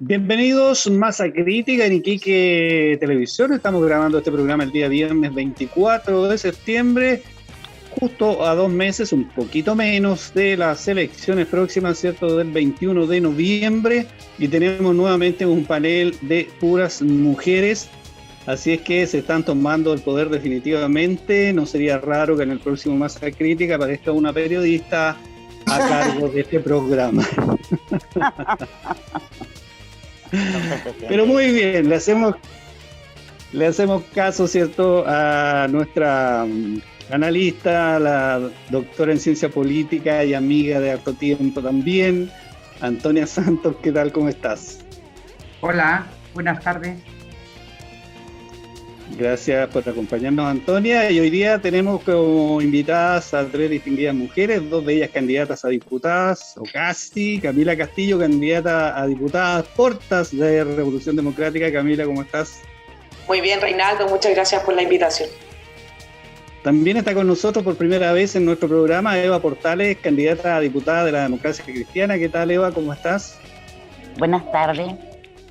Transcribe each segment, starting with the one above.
Bienvenidos Masa Crítica en Iquique Televisión. Estamos grabando este programa el día viernes 24 de septiembre, justo a 2 meses, un poquito menos, de las elecciones próximas, ¿cierto?, del 21 de noviembre. Y tenemos nuevamente un panel de puras mujeres. Así es que se están tomando el poder definitivamente. No sería raro que en el próximo Masa Crítica aparezca una periodista a cargo de este programa. Pero muy bien, le hacemos caso, ¿cierto?, a nuestra analista, la doctora en ciencia política y amiga de harto tiempo también, Antonia Santos. ¿Qué tal? ¿Cómo estás? Hola, buenas tardes. Gracias por acompañarnos, Antonia. Y hoy día tenemos como invitadas a 3 distinguidas mujeres, 2 de ellas candidatas a diputadas, o casi. Camila Castillo, candidata a diputada Portas de Revolución Democrática. Camila, ¿cómo estás? Muy bien, Reinaldo, muchas gracias por la invitación. También está con nosotros por primera vez en nuestro programa Eva Portales, candidata a diputada de la Democracia Cristiana. ¿Qué tal, Eva? ¿Cómo estás? Buenas tardes,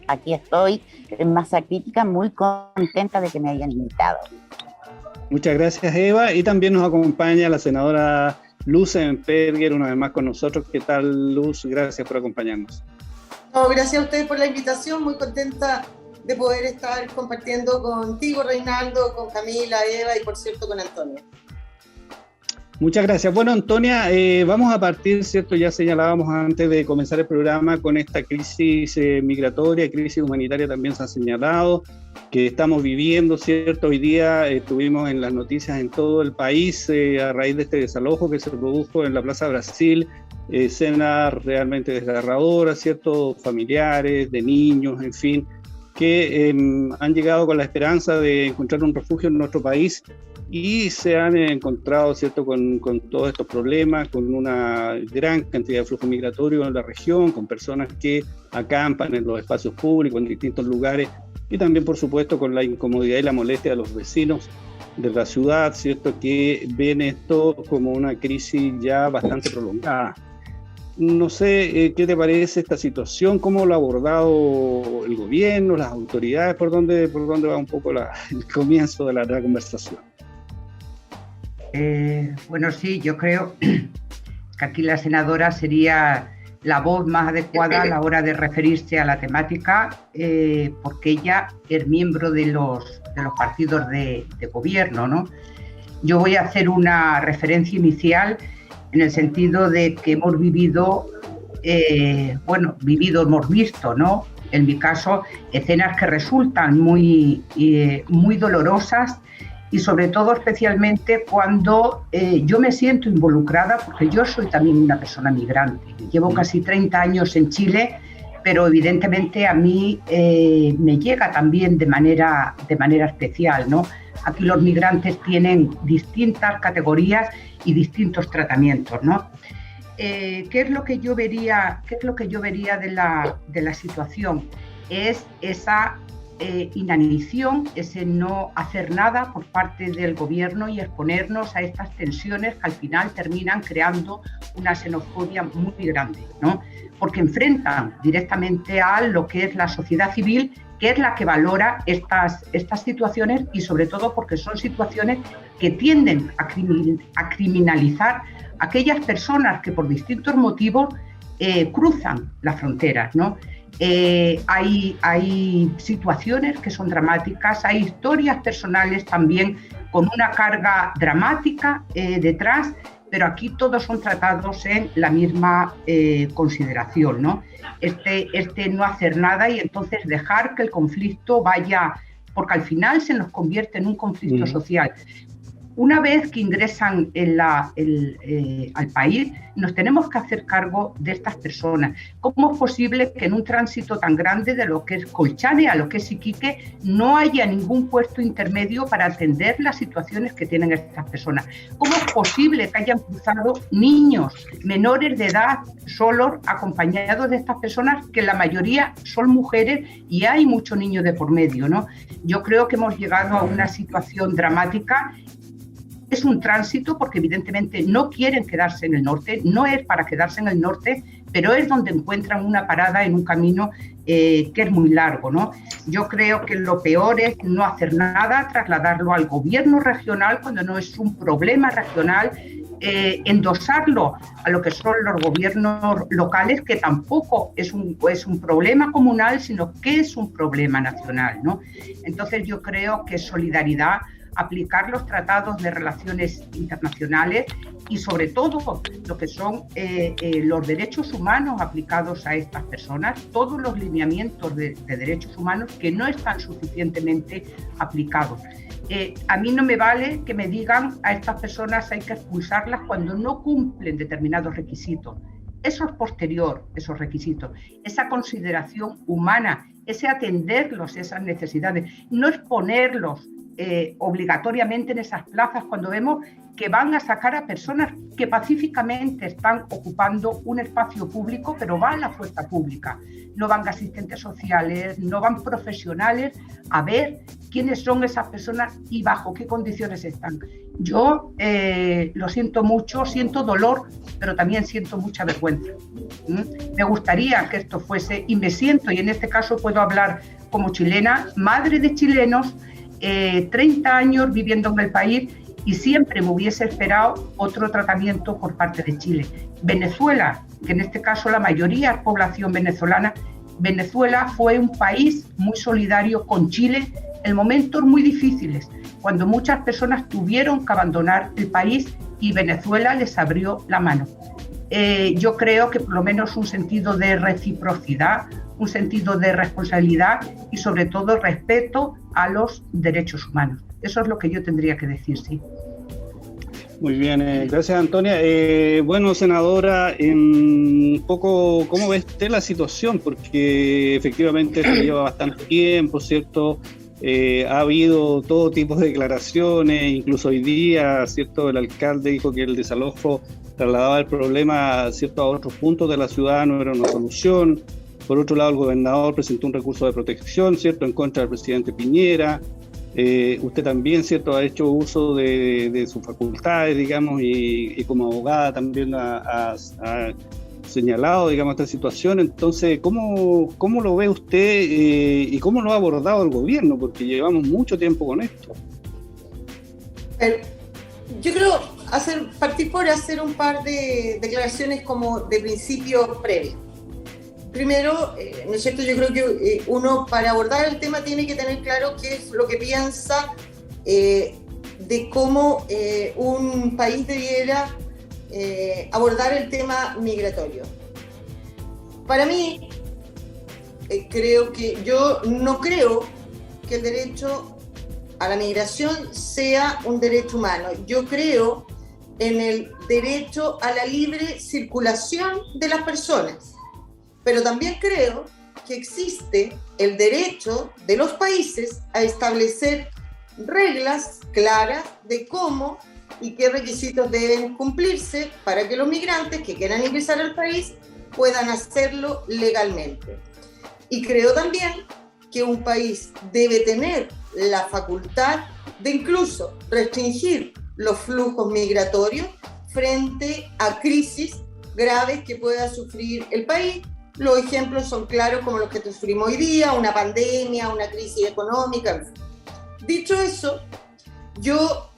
aquí estoy en Masa Crítica, muy contenta de que me hayan invitado. Muchas gracias, Eva. Y también nos acompaña la senadora Luz Emperger, una vez más con nosotros. ¿Qué tal, Luz? Gracias por acompañarnos. No, gracias a ustedes por la invitación, muy contenta de poder estar compartiendo contigo, Reinaldo, con Camila, Eva y por cierto con Antonia. Muchas gracias. Bueno, Antonia, vamos a partir, ¿cierto? Ya señalábamos antes de comenzar el programa con esta crisis migratoria, crisis humanitaria también se ha señalado, que estamos viviendo, ¿cierto? Hoy día estuvimos en las noticias en todo el país a raíz de este desalojo que se produjo en la Plaza Brasil, escenas realmente desgarradoras, ¿cierto? Familiares, de niños, en fin, que han llegado con la esperanza de encontrar un refugio en nuestro país y se han encontrado, ¿cierto?, con todos estos problemas, con una gran cantidad de flujo migratorio en la región, con personas que acampan en los espacios públicos, en distintos lugares, y también, por supuesto, con la incomodidad y la molestia de los vecinos de la ciudad, ¿cierto?, que ven esto como una crisis ya bastante prolongada. No sé, ¿qué te parece esta situación? ¿Cómo lo ha abordado el gobierno, las autoridades? ¿Por dónde va un poco el comienzo de la conversación? Bueno, sí, yo creo que aquí la senadora sería la voz más adecuada a la hora de referirse a la temática, porque ella es miembro de los partidos de gobierno, ¿no? Yo voy a hacer una referencia inicial en el sentido de que hemos vivido, hemos visto, ¿no? En mi caso, escenas que resultan muy dolorosas, y sobre todo especialmente cuando yo me siento involucrada, porque yo soy también una persona migrante. Llevo casi 30 años en Chile, pero evidentemente a mí me llega también de manera especial, ¿no? Aquí los migrantes tienen distintas categorías y distintos tratamientos, ¿no? ¿Qué es lo que yo vería de la situación? Es esa inanición, ese no hacer nada por parte del gobierno y exponernos a estas tensiones que al final terminan creando una xenofobia muy grande, ¿no? Porque enfrentan directamente a lo que es la sociedad civil, que es la que valora estas situaciones, y sobre todo porque son situaciones que tienden a criminalizar a aquellas personas que por distintos motivos cruzan las fronteras, ¿no? Hay situaciones que son dramáticas, hay historias personales también con una carga dramática detrás, pero aquí todos son tratados en la misma consideración, ¿no? Este no hacer nada y entonces dejar que el conflicto vaya, porque al final se nos convierte en un conflicto social. Una vez que ingresan al país, nos tenemos que hacer cargo de estas personas. ¿Cómo es posible que en un tránsito tan grande de lo que es Colchane a lo que es Iquique no haya ningún puesto intermedio para atender las situaciones que tienen estas personas? ¿Cómo es posible que hayan cruzado niños menores de edad solos, acompañados de estas personas, que la mayoría son mujeres y hay muchos niños de por medio, ¿no? Yo creo que hemos llegado a una situación dramática. Es un tránsito porque evidentemente no quieren quedarse en el norte, no es para quedarse en el norte, pero es donde encuentran una parada en un camino que es muy largo, ¿no? Yo creo que lo peor es no hacer nada, trasladarlo al gobierno regional cuando no es un problema regional, endosarlo a lo que son los gobiernos locales, que tampoco es un problema comunal, sino que es un problema nacional, ¿no? Entonces yo creo que solidaridad, aplicar los tratados de relaciones internacionales y sobre todo lo que son los derechos humanos aplicados a estas personas, todos los lineamientos de derechos humanos que no están suficientemente aplicados. A mí no me vale que me digan a estas personas hay que expulsarlas cuando no cumplen determinados requisitos. Eso es posterior, esos requisitos. Esa consideración humana, ese atenderlos, esas necesidades, no exponerlos obligatoriamente en esas plazas cuando vemos que van a sacar a personas que pacíficamente están ocupando un espacio público, pero van a la fuerza pública. No van asistentes sociales, no van profesionales a ver quiénes son esas personas y bajo qué condiciones están. Yo lo siento mucho, siento dolor, pero también siento mucha vergüenza. Me gustaría que esto fuese, y me siento, y en este caso puedo hablar como chilena, madre de chilenos, 30 años viviendo en el país, y siempre me hubiese esperado otro tratamiento por parte de Chile. Venezuela, que en este caso la mayoría es población venezolana, Venezuela fue un país muy solidario con Chile en momentos muy difíciles, cuando muchas personas tuvieron que abandonar el país y Venezuela les abrió la mano. Yo creo que por lo menos un sentido de reciprocidad, un sentido de responsabilidad y sobre todo respeto a los derechos humanos. Eso es lo que yo tendría que decir, sí. Muy bien, gracias Antonia. Bueno, senadora, un poco, ¿cómo ve usted la situación? Porque efectivamente esto lleva bastante tiempo, ¿cierto? Ha habido todo tipo de declaraciones, incluso hoy día, ¿cierto? El alcalde dijo que el desalojo trasladaba el problema, ¿cierto?, a otros puntos de la ciudad, no era una solución. Por otro lado, el gobernador presentó un recurso de protección, ¿cierto?, en contra del presidente Piñera. Usted también, ¿cierto?, ha hecho uso de sus facultades, digamos, y como abogada también ha señalado, digamos, esta situación. Entonces, ¿cómo lo ve usted y cómo lo ha abordado el gobierno? Porque llevamos mucho tiempo con esto. Yo creo partir por hacer un par de declaraciones como de principio previo. Primero, ¿no es cierto? Yo creo que uno para abordar el tema tiene que tener claro qué es lo que piensa de cómo un país debiera abordar el tema migratorio. Para mí, yo no creo que el derecho a la migración sea un derecho humano. Yo creo en el derecho a la libre circulación de las personas. Pero también creo que existe el derecho de los países a establecer reglas claras de cómo y qué requisitos deben cumplirse para que los migrantes que quieran ingresar al país puedan hacerlo legalmente. Y creo también que un país debe tener la facultad de incluso restringir los flujos migratorios frente a crisis graves que pueda sufrir el país. Los ejemplos son claros como los que sufrimos hoy día, una pandemia, una crisis económica. Dicho eso, yo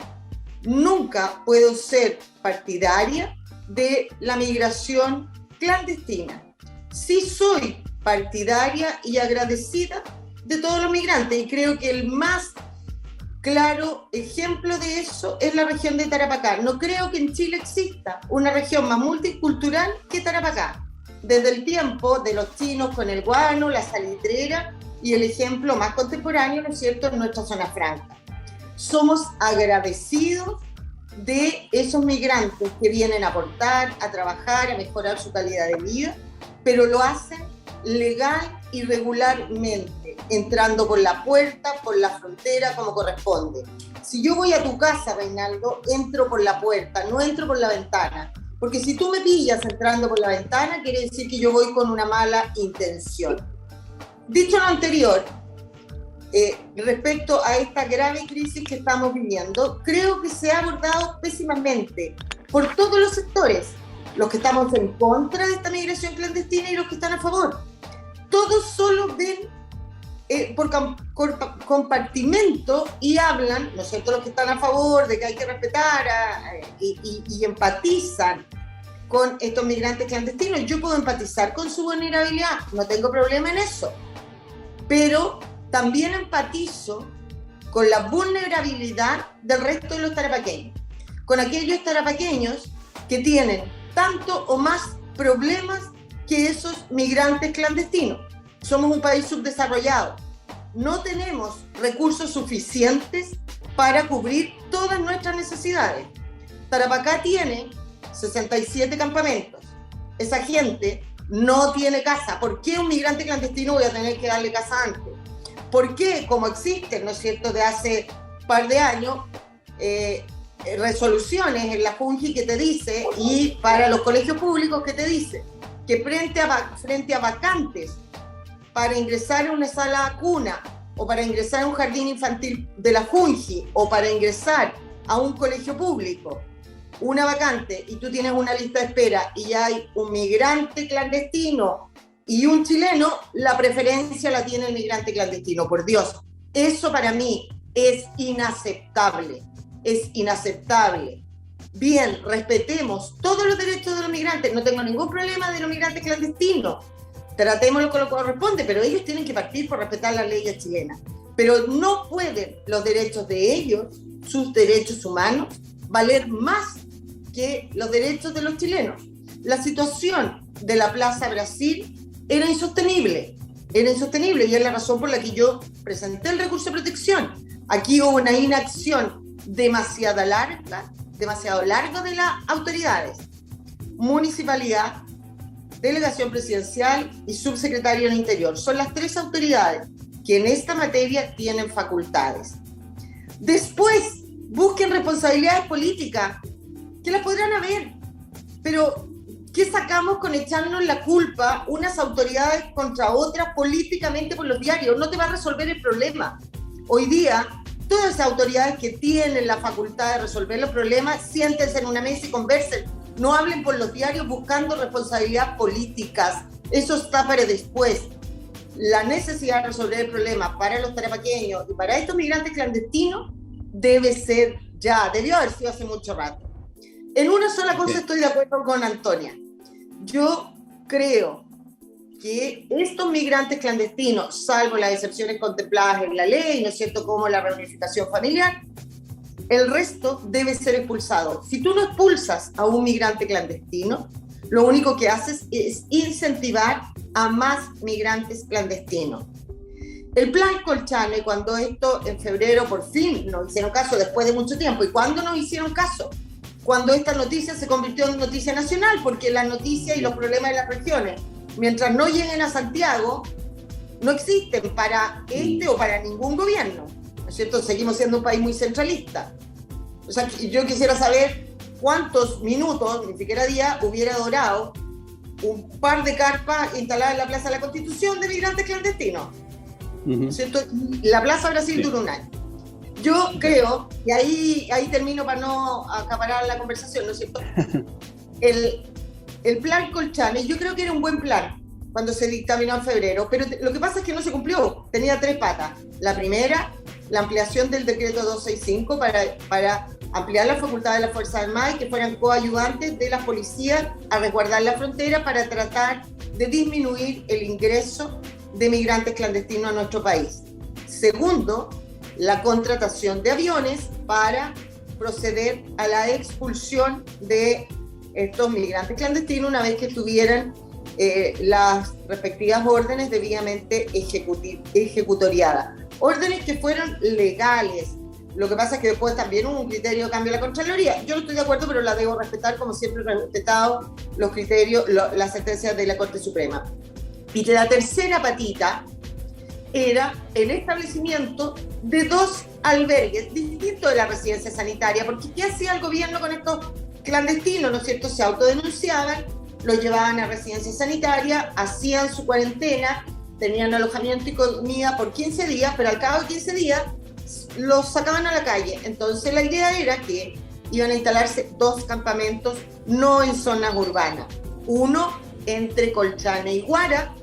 nunca puedo ser partidaria de la migración clandestina. Sí soy partidaria y agradecida de todos los migrantes y creo que el más claro ejemplo de eso es la región de Tarapacá. No creo que en Chile exista una región más multicultural que Tarapacá. Desde el tiempo de los chinos con el guano, la salitrera y el ejemplo más contemporáneo, ¿no es cierto?, en nuestra zona franca. Somos agradecidos de esos migrantes que vienen a aportar, a trabajar, a mejorar su calidad de vida, pero lo hacen legal y regularmente, entrando por la puerta, por la frontera, como corresponde. Si yo voy a tu casa, Reinaldo, entro por la puerta, no entro por la ventana. Porque si tú me pillas entrando por la ventana, quiere decir que yo voy con una mala intención. Dicho lo anterior, respecto a esta grave crisis que estamos viviendo, creo que se ha abordado pésimamente por todos los sectores. los que estamos en contra de esta migración clandestina y los que están a favor. Todos solo ven por compartimento y hablan, ¿no es cierto?, los que están a favor de que hay que respetar y empatizan con estos migrantes clandestinos. Yo puedo empatizar con su vulnerabilidad, no tengo problema en eso, pero también empatizo con la vulnerabilidad del resto de los tarapaqueños, con aquellos tarapaqueños que tienen tanto o más problemas que esos migrantes clandestinos. Somos un país subdesarrollado, no tenemos recursos suficientes para cubrir todas nuestras necesidades. Tarapacá tiene 67 campamentos, esa gente no tiene casa. ¿Por qué un migrante clandestino voy a tener que darle casa antes? ¿Por qué, como existen, ¿no es cierto?, de hace un par de años, resoluciones en la Junji que te dice, y para los colegios públicos que te dice, que frente a vacantes para ingresar a una sala cuna, o para ingresar a un jardín infantil de la Junji, o para ingresar a un colegio público, una vacante, y tú tienes una lista de espera, y hay un migrante clandestino y un chileno, la preferencia la tiene el migrante clandestino, por Dios. Eso para mí es inaceptable, es inaceptable. Bien, respetemos todos los derechos de los migrantes, no tengo ningún problema de los migrantes clandestinos, tratémoslo con lo que corresponde, pero ellos tienen que partir por respetar las leyes chilenas. Pero no pueden los derechos de ellos, sus derechos humanos, valer más que los derechos de los chilenos. La situación de la Plaza Brasil era insostenible, y es la razón por la que yo presenté el recurso de protección. Aquí hubo una inacción demasiado larga de las autoridades, municipalidad, delegación presidencial y subsecretario del Interior. Son las tres autoridades que en esta materia tienen facultades. Después, busquen responsabilidades políticas, que las podrán haber, pero ¿qué sacamos con echarnos la culpa unas autoridades contra otras políticamente por los diarios? No te va a resolver el problema. Hoy día, todas esas autoridades que tienen la facultad de resolver los problemas, siéntense en una mesa y conversen. No hablen por los diarios buscando responsabilidades políticas. Eso está para después. La necesidad de resolver el problema para los tarapaqueños y para estos migrantes clandestinos debe ser ya, debió haber sido hace mucho rato. En una sola cosa estoy de acuerdo con Antonia. Yo creo que estos migrantes clandestinos, salvo las excepciones contempladas en la ley, ¿no es cierto?, como la reunificación familiar, el resto debe ser expulsado. Si tú no expulsas a un migrante clandestino, lo único que haces es incentivar a más migrantes clandestinos. El plan Colchane, cuando esto en febrero por fin nos hicieron caso después de mucho tiempo, ¿y cuándo nos hicieron caso? Cuando esta noticia se convirtió en noticia nacional, porque las noticias y los problemas de las regiones, mientras no lleguen a Santiago, no existen para este o para ningún gobierno, ¿no es cierto? Seguimos siendo un país muy centralista. O sea, yo quisiera saber cuántos minutos, ni siquiera días, hubiera durado un par de carpas instaladas en la Plaza de la Constitución de migrantes clandestinos. ¿No es cierto? La Plaza Brasil duró un año. Yo creo, y ahí termino para no acaparar la conversación, ¿no es cierto? El plan Colchane, yo creo que era un buen plan cuando se dictaminó en febrero, pero lo que pasa es que no se cumplió. Tenía tres patas. La primera, la ampliación del decreto 265 para ampliar la facultad de las Fuerzas Armadas y que fueran coayudantes de las policías a resguardar la frontera para tratar de disminuir el ingreso de migrantes clandestinos a nuestro país. Segundo, la contratación de aviones para proceder a la expulsión de estos migrantes clandestinos una vez que tuvieran las respectivas órdenes debidamente ejecutoriadas. Órdenes que fueron legales. Lo que pasa es que después también hubo un criterio de cambio de la Contraloría. Yo no estoy de acuerdo, pero la debo respetar, como siempre he respetado los criterios, las sentencias de la Corte Suprema. Y la tercera patita era el establecimiento de 2 albergues distintos de la residencia sanitaria, porque ¿qué hacía el gobierno con estos clandestinos? ¿No es cierto? Se autodenunciaban, los llevaban a residencia sanitaria, hacían su cuarentena, tenían alojamiento y comida por 15 días, pero al cabo de 15 días los sacaban a la calle. Entonces la idea era que iban a instalarse 2 campamentos, no en zonas urbanas. Uno entre Colchane y Huara,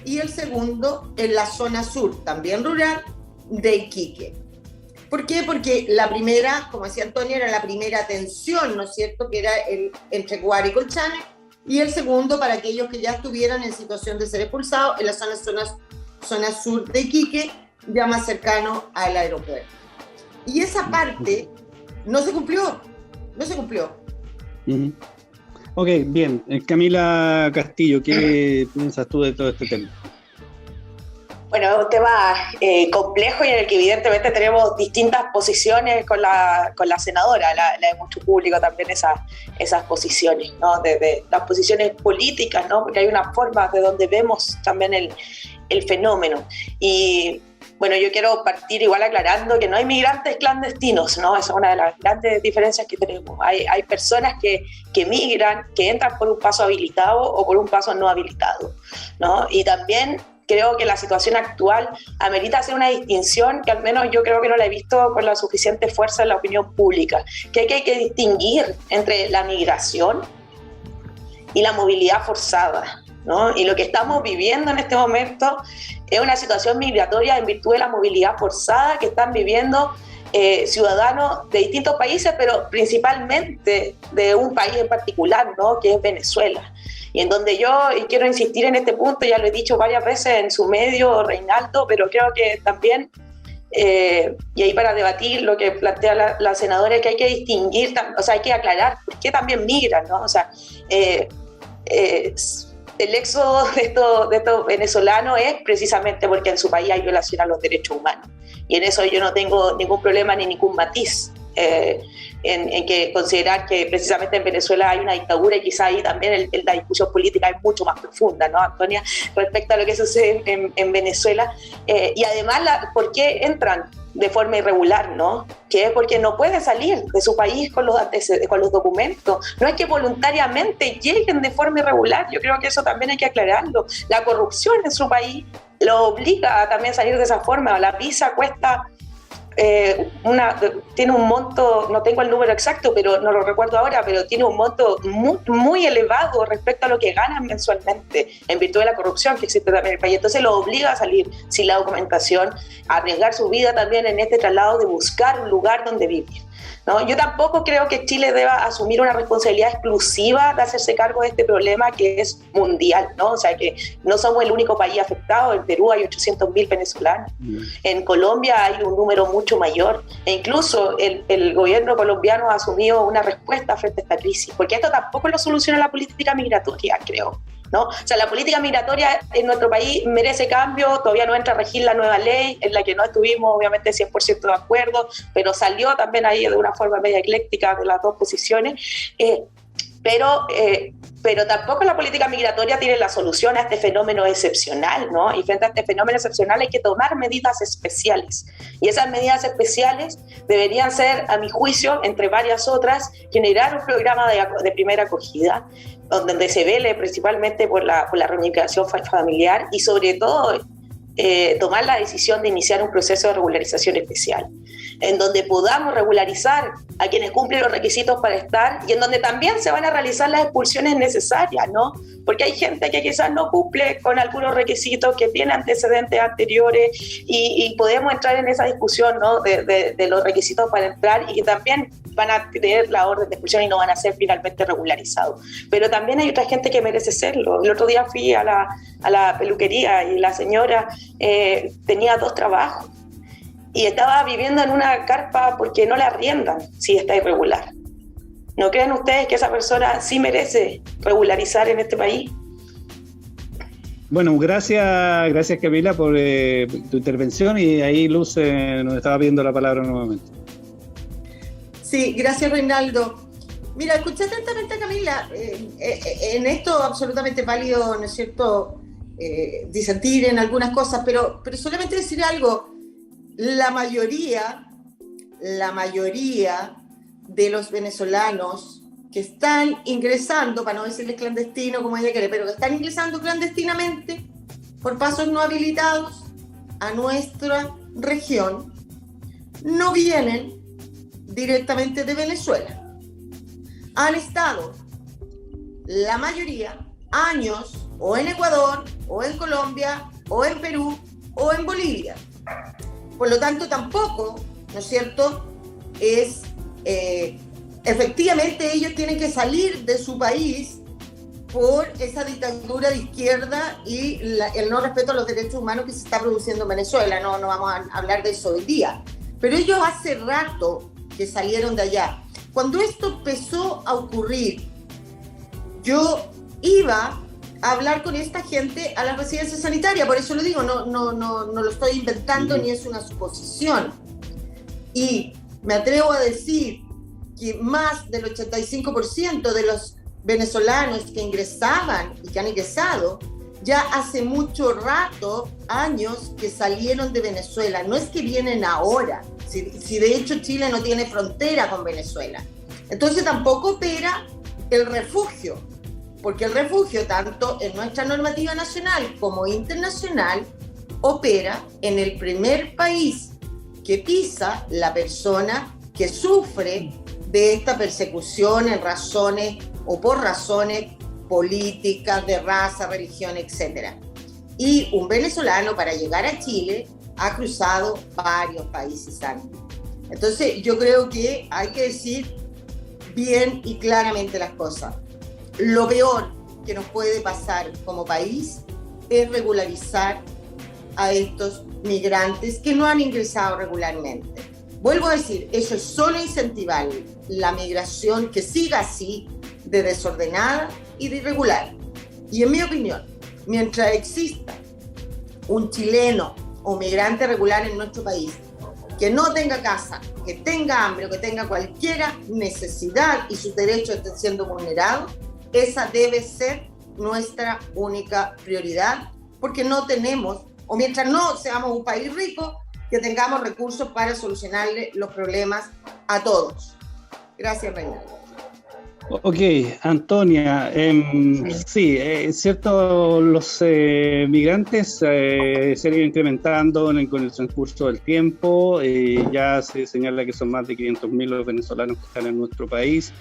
y el segundo en la zona sur, también rural, de Iquique. ¿Por qué? Porque la primera, como decía Antonia, era la primera atención, ¿no es cierto?, que era entre Huara y Colchane, y el segundo para aquellos que ya estuvieran en situación de ser expulsados en la zona sur de Iquique, ya más cercano al aeropuerto. Y esa parte no se cumplió. Uh-huh. Ok, bien. Camila Castillo, ¿qué piensas tú de todo este tema? Bueno, es un tema complejo y en el que evidentemente tenemos distintas posiciones con la senadora, la de mucho público también esas posiciones, ¿no? Desde las posiciones políticas, ¿no? Porque hay una forma de donde vemos también el fenómeno. Y bueno, yo quiero partir igual aclarando que no hay migrantes clandestinos, ¿no? Esa es una de las grandes diferencias que tenemos. Hay personas que migran, que entran por un paso habilitado o por un paso no habilitado, ¿no? Y también creo que la situación actual amerita hacer una distinción que al menos yo creo que no la he visto con la suficiente fuerza en la opinión pública, que hay que distinguir entre la migración y la movilidad forzada, ¿no? Y lo que estamos viviendo en este momento es una situación migratoria en virtud de la movilidad forzada que están viviendo ciudadanos de distintos países, pero principalmente de un país en particular, ¿no? Que es Venezuela. Y en donde yo quiero insistir en este punto, ya lo he dicho varias veces en su medio, Reinaldo, pero creo que también, y ahí para debatir lo que plantea la senadora, es que hay que distinguir, o sea, hay que aclarar por qué también migran, ¿no? O sea, el éxodo de estos venezolanos es precisamente porque en su país hay violación a los derechos humanos. Y en eso yo no tengo ningún problema ni ningún matiz en que considerar que precisamente en Venezuela hay una dictadura y quizá ahí también la discusión política es mucho más profunda, ¿no, Antonia? Respecto a lo que sucede en Venezuela. Y además, ¿por qué entran de forma irregular, ¿no? Que es porque no pueden salir de su país con los documentos. No es que voluntariamente lleguen de forma irregular. Yo creo que eso también hay que aclararlo. La corrupción en su país lo obliga a también salir de esa forma. La visa cuesta tiene un monto, no tengo el número exacto, pero no lo recuerdo ahora, pero tiene un monto muy, muy elevado respecto a lo que ganan mensualmente en virtud de la corrupción que existe también en el país. Entonces lo obliga a salir sin la documentación, a arriesgar su vida también en este traslado de buscar un lugar donde vivir, ¿no? Yo tampoco creo que Chile deba asumir una responsabilidad exclusiva de hacerse cargo de este problema que es mundial, ¿no? O sea, que no somos el único país afectado. En Perú hay 800.000 venezolanos, en Colombia hay un número mucho mayor, e incluso el gobierno colombiano ha asumido una respuesta frente a esta crisis, porque esto tampoco lo soluciona la política migratoria, creo, ¿no? O sea, la política migratoria en nuestro país merece cambio. Todavía no entra a regir la nueva ley, en la que no estuvimos obviamente 100% de acuerdo, pero salió también ahí de una forma media ecléctica de las dos posiciones. Pero tampoco la política migratoria tiene la solución a este fenómeno excepcional, ¿no? Y frente a este fenómeno excepcional hay que tomar medidas especiales. Y esas medidas especiales deberían ser, a mi juicio, entre varias otras, generar un programa de primera acogida, donde se vele principalmente por la reunificación familiar y sobre todo tomar la decisión de iniciar un proceso de regularización especial, en donde podamos regularizar a quienes cumplen los requisitos para estar y en donde también se van a realizar las expulsiones necesarias, ¿no? Porque hay gente que quizás no cumple con algunos requisitos, que tiene antecedentes anteriores y podemos entrar en esa discusión, ¿no? de los requisitos para entrar y que también van a tener la orden de expulsión y no van a ser finalmente regularizados. Pero también hay otra gente que merece serlo. El otro día fui a la peluquería y la señora tenía 2 trabajos y estaba viviendo en una carpa porque no la arriendan si está irregular. ¿No creen ustedes que esa persona sí merece regularizar en este país? Bueno, gracias Camila por tu intervención, y ahí Luz nos estaba pidiendo la palabra nuevamente. Sí, gracias Reinaldo. Mira, escuché atentamente a Camila. En esto absolutamente válido, ¿no es cierto?, disentir en algunas cosas, pero solamente decir algo. La mayoría de los venezolanos que están ingresando, para no decirles clandestino como ella quiere, pero que están ingresando clandestinamente por pasos no habilitados a nuestra región, no vienen directamente de Venezuela. han estado, la mayoría, años o en Ecuador, o en Colombia, o en Perú, o en Bolivia. Por lo tanto, tampoco, ¿no es cierto?, es... efectivamente ellos tienen que salir de su país por esa dictadura de izquierda y el no respeto a los derechos humanos que se está produciendo en Venezuela. No vamos a hablar de eso hoy día. Pero ellos hace rato que salieron de allá. Cuando esto empezó a ocurrir, yo iba a hablar con esta gente a la residencia sanitaria, por eso lo digo, no lo estoy inventando ni es una suposición. Y me atrevo a decir que más del 85% de los venezolanos que ingresaban y que han ingresado ya hace mucho rato, años, que salieron de Venezuela. No es que vienen ahora, si de hecho Chile no tiene frontera con Venezuela. Entonces tampoco opera el refugio, porque el refugio, tanto en nuestra normativa nacional como internacional, opera en el primer país que pisa la persona que sufre de esta persecución en razones o por razones políticas, de raza, religión, etc. Y un venezolano para llegar a Chile ha cruzado varios países antes. Entonces yo creo que hay que decir bien y claramente las cosas. Lo peor que nos puede pasar como país es regularizar a estos migrantes que no han ingresado regularmente. Vuelvo a decir, eso es solo incentivar la migración que siga así, de desordenada y de irregular. Y en mi opinión, mientras exista un chileno o migrante regular en nuestro país que no tenga casa, que tenga hambre o que tenga cualquier necesidad y sus derechos estén siendo vulnerados, esa debe ser nuestra única prioridad, porque no tenemos, o mientras no seamos un país rico, que tengamos recursos para solucionarle los problemas a todos. Gracias, Reina. Ok, Antonia, sí, es cierto, los migrantes se han ido incrementando con el transcurso del tiempo, ya se señala que son más de 500.000 los venezolanos que están en nuestro país.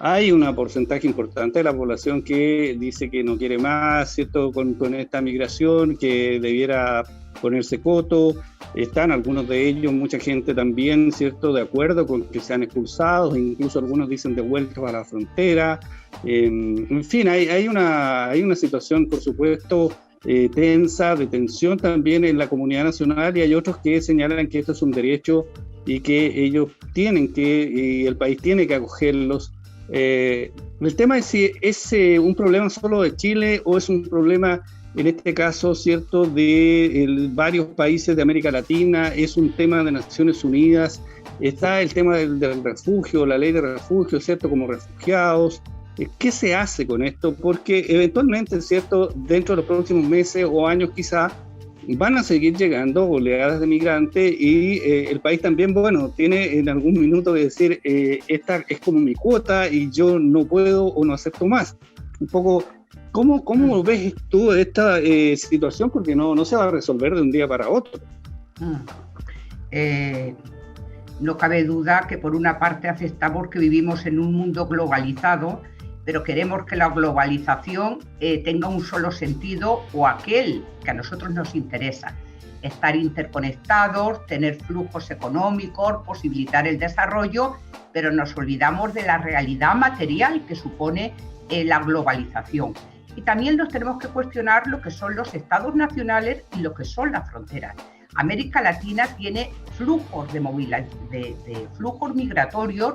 Hay un porcentaje importante de la población que dice que no quiere más, ¿cierto?, con esta migración, que debiera ponerse coto. Están algunos de ellos, mucha gente también, ¿cierto?, de acuerdo con que sean expulsados, incluso algunos dicen devueltos a la frontera. En fin, hay una situación, por supuesto, tensa, de tensión también en la comunidad nacional, y hay otros que señalan que esto es un derecho y que ellos tienen que, y el país tiene que acogerlos. El tema es si es un problema solo de Chile o es un problema, en este caso, ¿cierto?, de varios países de América Latina. Es un tema de Naciones Unidas. Está el tema del refugio, la ley de refugio, ¿cierto?, como refugiados. ¿Qué se hace con esto? Porque eventualmente, ¿cierto?, dentro de los próximos meses o años quizá, van a seguir llegando oleadas de migrantes y el país también, bueno, tiene en algún minuto de decir, esta es como mi cuota y yo no puedo o no acepto más. Un poco, ¿cómo ves tú esta situación? Porque no se va a resolver de un día para otro. No cabe duda que por una parte aceptamos que vivimos en un mundo globalizado, pero queremos que la globalización tenga un solo sentido, o aquel que a nosotros nos interesa: estar interconectados, tener flujos económicos, posibilitar el desarrollo, pero nos olvidamos de la realidad material que supone la globalización. Y también nos tenemos que cuestionar lo que son los estados nacionales y lo que son las fronteras. América Latina tiene flujos de flujos migratorios.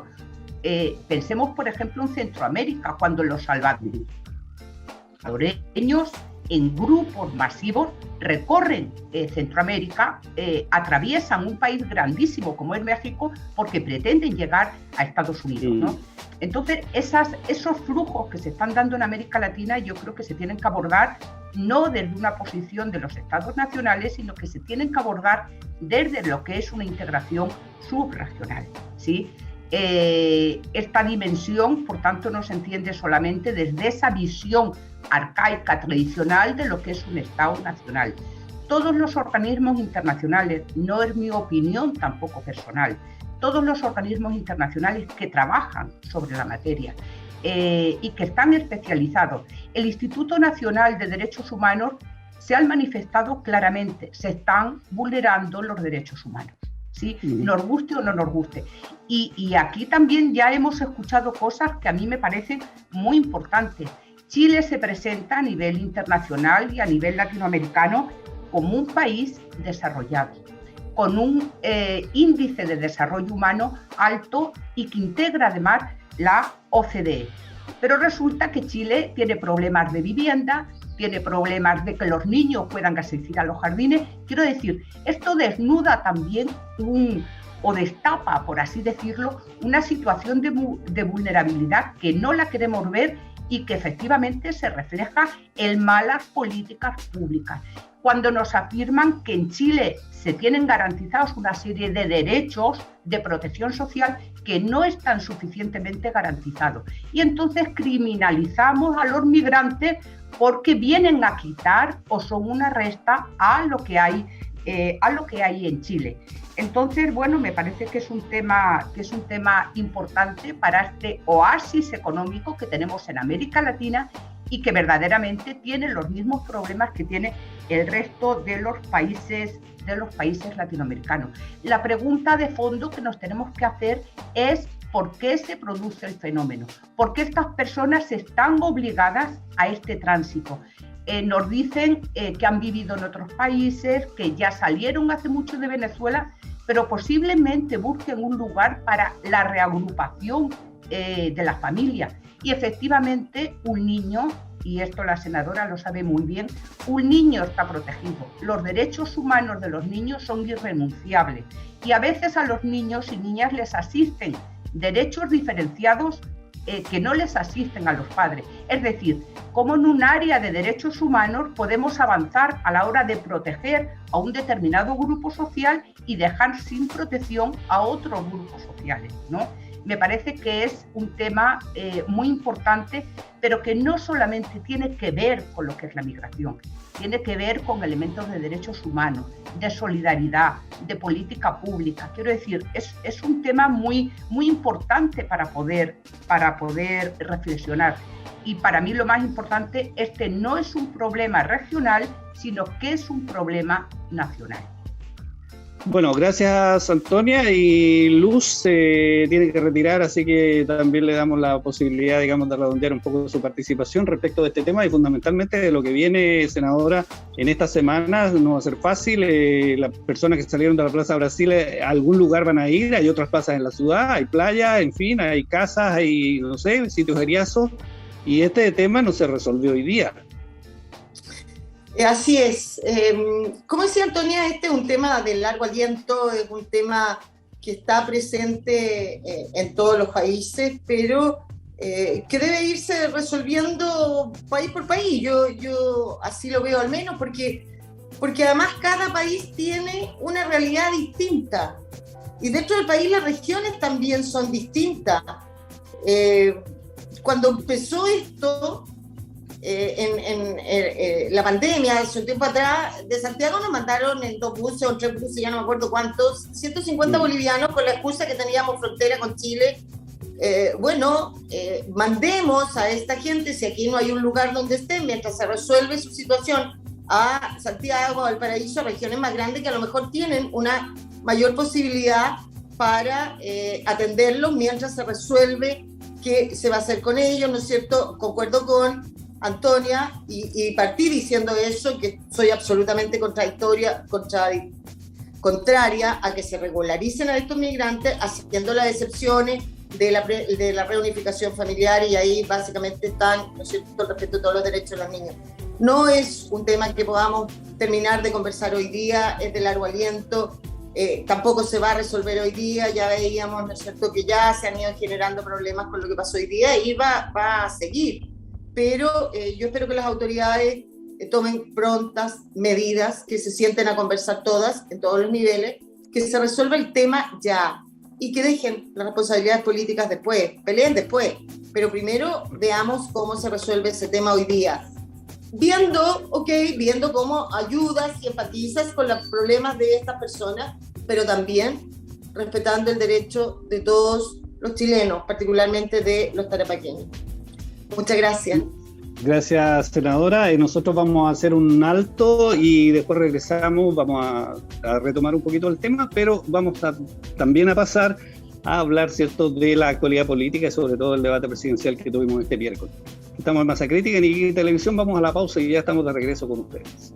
Pensemos, por ejemplo, en Centroamérica, cuando los salvadoreños en grupos masivos recorren Centroamérica, atraviesan un país grandísimo como es México, porque pretenden llegar a Estados Unidos, ¿no? Entonces, esos flujos que se están dando en América Latina, yo creo que se tienen que abordar no desde una posición de los estados nacionales, sino que se tienen que abordar desde lo que es una integración subregional, ¿sí? Esta dimensión, por tanto, no se entiende solamente desde esa visión arcaica, tradicional de lo que es un Estado nacional. Todos los organismos internacionales, no es mi opinión tampoco personal, todos los organismos internacionales que trabajan sobre la materia y que están especializados. El Instituto Nacional de Derechos Humanos se han manifestado claramente, se están vulnerando los derechos humanos, ¿sí? Nos guste o no nos guste. Y aquí también ya hemos escuchado cosas que a mí me parecen muy importantes. Chile se presenta a nivel internacional y a nivel latinoamericano como un país desarrollado, con un índice de desarrollo humano alto y que integra además la OCDE. Pero resulta que Chile tiene problemas de vivienda, tiene problemas de que los niños puedan asistir a los jardines. Quiero decir, esto desnuda también o destapa, por así decirlo, una situación de vulnerabilidad que no la queremos ver y que efectivamente se refleja en malas políticas públicas. Cuando nos afirman que en Chile se tienen garantizados una serie de derechos de protección social que no están suficientemente garantizados. Y entonces criminalizamos a los migrantes porque vienen a quitar o son una resta a lo que hay en Chile. Entonces, bueno, me parece que es un tema importante para este oasis económico que tenemos en América Latina y que verdaderamente tiene los mismos problemas que tiene el resto de los países latinoamericanos. La pregunta de fondo que nos tenemos que hacer es ¿por qué se produce el fenómeno? ¿Por qué estas personas están obligadas a este tránsito? Nos dicen que han vivido en otros países, que ya salieron hace mucho de Venezuela, pero posiblemente busquen un lugar para la reagrupación de la familia. Y efectivamente un niño, y esto la senadora lo sabe muy bien, un niño está protegido. Los derechos humanos de los niños son irrenunciables y a veces a los niños y niñas les asisten derechos diferenciados que no les asisten a los padres. Es decir, como en un área de derechos humanos podemos avanzar a la hora de proteger a un determinado grupo social y dejar sin protección a otros grupos sociales, ¿no? Me parece que es un tema muy importante, pero que no solamente tiene que ver con lo que es la migración, tiene que ver con elementos de derechos humanos, de solidaridad, de política pública. Quiero decir, es un tema muy, muy importante para poder reflexionar. Y para mí lo más importante es que no es un problema regional, sino que es un problema nacional. Bueno, gracias Antonia, y Luz se tiene que retirar, así que también le damos la posibilidad, digamos, de redondear un poco su participación respecto de este tema y fundamentalmente de lo que viene, senadora, en estas semanas. No va a ser fácil, las personas que salieron de la Plaza Brasil a algún lugar van a ir, hay otras plazas en la ciudad, hay playas, en fin, hay casas, hay, no sé, sitios feriazos, y este tema no se resolvió hoy día. Así es. Como decía Antonia, este es un tema de largo aliento, es un tema que está presente en todos los países, pero que debe irse resolviendo país por país. Yo así lo veo al menos, porque además cada país tiene una realidad distinta. Y dentro del país las regiones también son distintas. Cuando empezó esto, la pandemia, hace un tiempo atrás, de Santiago nos mandaron en 2 buses o 3 buses, ya no me acuerdo cuántos, 150 bolivianos con la excusa que teníamos frontera con Chile. Mandemos a esta gente, si aquí no hay un lugar donde estén, mientras se resuelve su situación, a Santiago, al Paraíso, a regiones más grandes que a lo mejor tienen una mayor posibilidad para atenderlos mientras se resuelve qué se va a hacer con ellos, ¿no es cierto? Concuerdo con Antonia y partí diciendo eso, que soy absolutamente contraria a que se regularicen a estos migrantes, haciendo las excepciones de la reunificación familiar, y ahí básicamente están, ¿no es cierto?, respecto a todos los derechos de los niños. No es un tema que podamos terminar de conversar hoy día, es de largo aliento, tampoco se va a resolver hoy día, ya veíamos, ¿no es cierto?, que ya se han ido generando problemas con lo que pasó hoy día y va a seguir. Pero yo espero que las autoridades tomen prontas medidas, que se sienten a conversar todas, en todos los niveles, que se resuelva el tema ya y que dejen las responsabilidades políticas después, peleen después, pero primero veamos cómo se resuelve ese tema hoy día. Viendo cómo ayudas y empatizas con los problemas de estas personas, pero también respetando el derecho de todos los chilenos, particularmente de los tarapaqueños. Muchas gracias. Gracias, senadora. Nosotros vamos a hacer un alto y después regresamos, vamos a retomar un poquito el tema, pero vamos también a pasar a hablar, ¿cierto?, de la actualidad política y sobre todo el debate presidencial que tuvimos este miércoles. Estamos en Masa Crítica en Iquique Televisión, vamos a la pausa y ya estamos de regreso con ustedes.